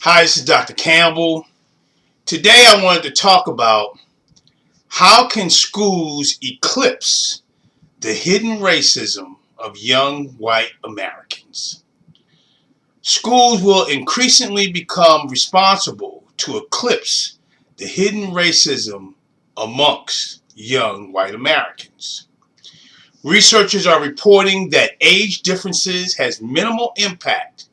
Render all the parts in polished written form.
Hi, this is Dr. Campbell. Today I wanted to talk about how can schools eclipse the hidden racism of young white Americans. Schools will increasingly become responsible to eclipse the hidden racism amongst young white Americans. Researchers are reporting that age differences has minimal impact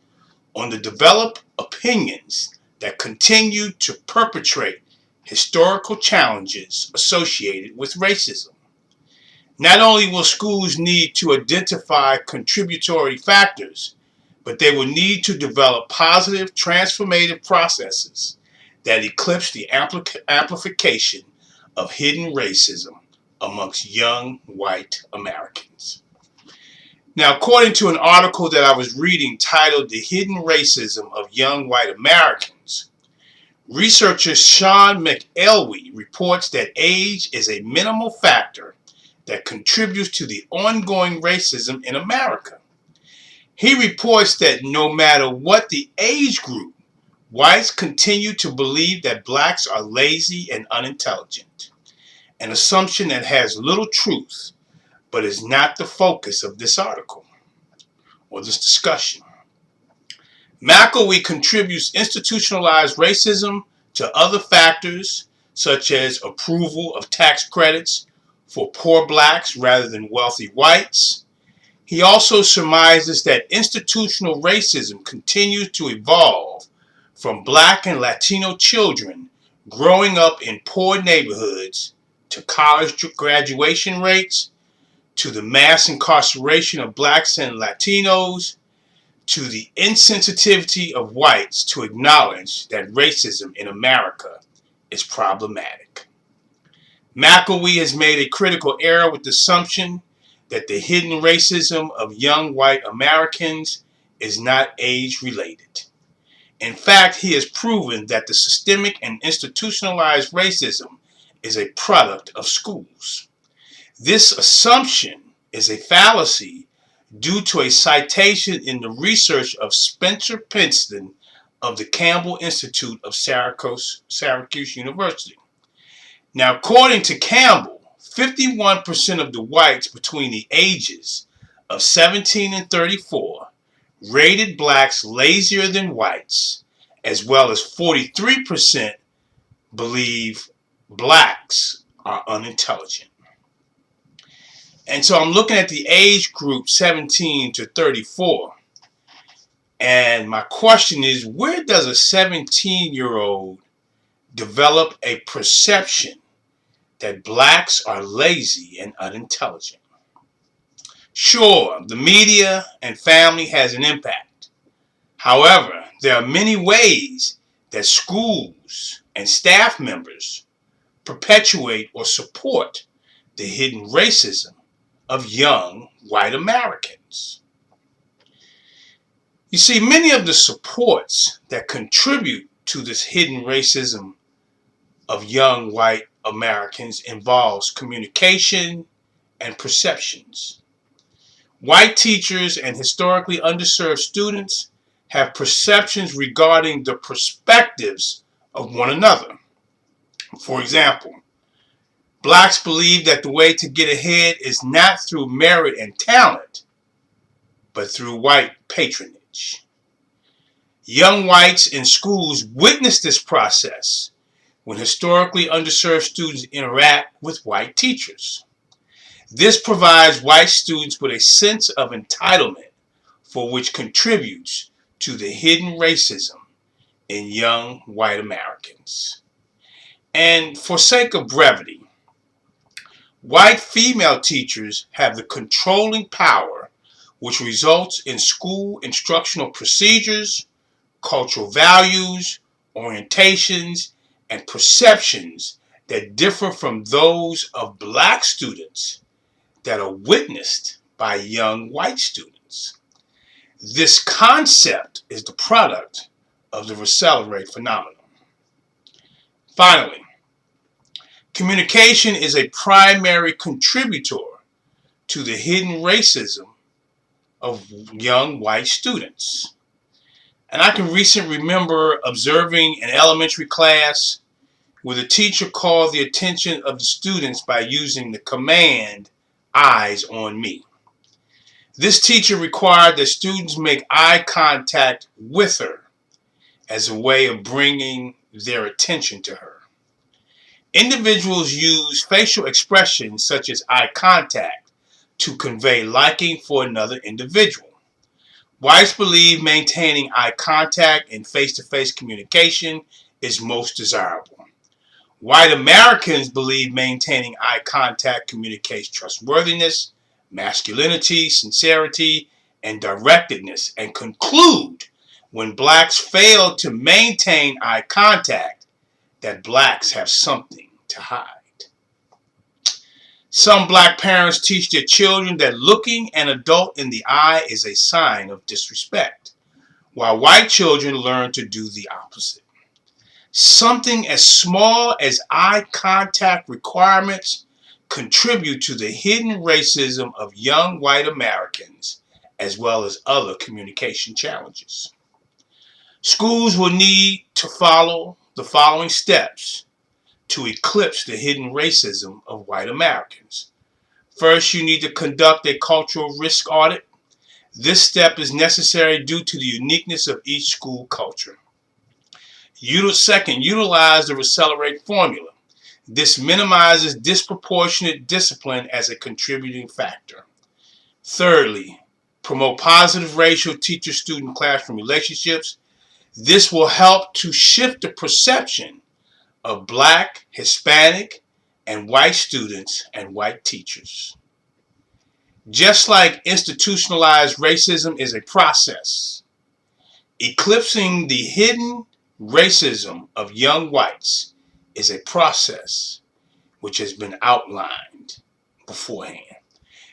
on the developed opinions that continue to perpetrate historical challenges associated with racism. Not only will schools need to identify contributory factors, but they will need to develop positive transformative processes that eclipse the amplification of hidden racism amongst young white Americans. Now, according to an article that I was reading titled The Hidden Racism of Young White Americans, researcher Sean McElwee reports that age is a minimal factor that contributes to the ongoing racism in America. He reports that no matter what the age group, whites continue to believe that blacks are lazy and unintelligent, an assumption that has little truth but is not the focus of this article or this discussion. McElwee contributes institutionalized racism to other factors such as approval of tax credits for poor blacks rather than wealthy whites. He also surmises that institutional racism continues to evolve from black and Latino children growing up in poor neighborhoods to college graduation rates, to the mass incarceration of blacks and Latinos, to the insensitivity of whites to acknowledge that racism in America is problematic. McElwee has made a critical error with the assumption that the hidden racism of young white Americans is not age-related. In fact, he has proven that the systemic and institutionalized racism is a product of schools. This assumption is a fallacy due to a citation in the research of Spencer Pinston of the Campbell Institute of Syracuse University. Now, according to Campbell, 51% of the whites between the ages of 17 and 34 rated blacks lazier than whites, as well as 43% believe blacks are unintelligent. And so I'm looking at the age group 17 to 34. And my question is, where does a 17-year-old develop a perception that blacks are lazy and unintelligent? Sure, the media and family has an impact. However, there are many ways that schools and staff members perpetuate or support the hidden racism of young white Americans. You see, many of the supports that contribute to this hidden racism of young white Americans involves communication and perceptions. White teachers and historically underserved students have perceptions regarding the perspectives of one another. For example, blacks believe that the way to get ahead is not through merit and talent, but through white patronage. Young whites in schools witness this process when historically underserved students interact with white teachers. This provides white students with a sense of entitlement, for which contributes to the hidden racism in young white Americans. And for sake of brevity, white female teachers have the controlling power which results in school instructional procedures, cultural values, orientations, and perceptions that differ from those of black students that are witnessed by young white students. This concept is the product of the Russell rate phenomenon. Finally, communication is a primary contributor to the hidden racism of young white students. And I can recently remember observing an elementary class where the teacher called the attention of the students by using the command, "Eyes on me." This teacher required that students make eye contact with her as a way of bringing their attention to her. Individuals use facial expressions such as eye contact to convey liking for another individual. Whites believe maintaining eye contact in face-to-face communication is most desirable. White Americans believe maintaining eye contact communicates trustworthiness, masculinity, sincerity, and directedness, and conclude when blacks fail to maintain eye contact that blacks have something to hide. Some black parents teach their children that looking an adult in the eye is a sign of disrespect, while white children learn to do the opposite. Something as small as eye contact requirements contribute to the hidden racism of young white Americans, as well as other communication challenges. Schools will need to follow the following steps to eclipse the hidden racism of white Americans. First, you need to conduct a cultural risk audit. This step is necessary due to the uniqueness of each school culture. Second, utilize the Accelerate formula. This minimizes disproportionate discipline as a contributing factor. Thirdly, promote positive racial teacher-student classroom relationships. This will help to shift the perception of black, Hispanic, and white students and white teachers. Just like institutionalized racism is a process, eclipsing the hidden racism of young whites is a process which has been outlined beforehand.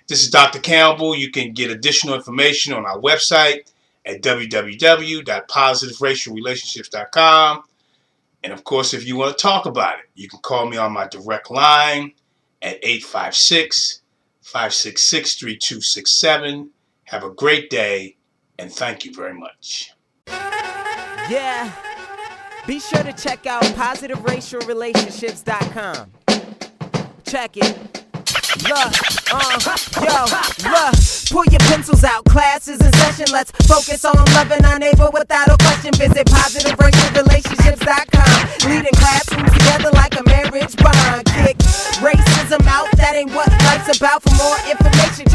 This is Dr. Campbell. You can get additional information on our website at www.positiveracialrelationships.com. And of course, if you want to talk about it, you can call me on my direct line at 856-566-3267. Have a great day, and thank you very much. Yeah. Be sure to check out positiveracialrelationships.com. Check it. Look, pull your pencils out, class is in session. Let's focus on loving our neighbor without a question. Visit positiveracialrelationships.com. Leading classrooms together like a marriage bond. Kick racism out, that ain't what life's about. For more information,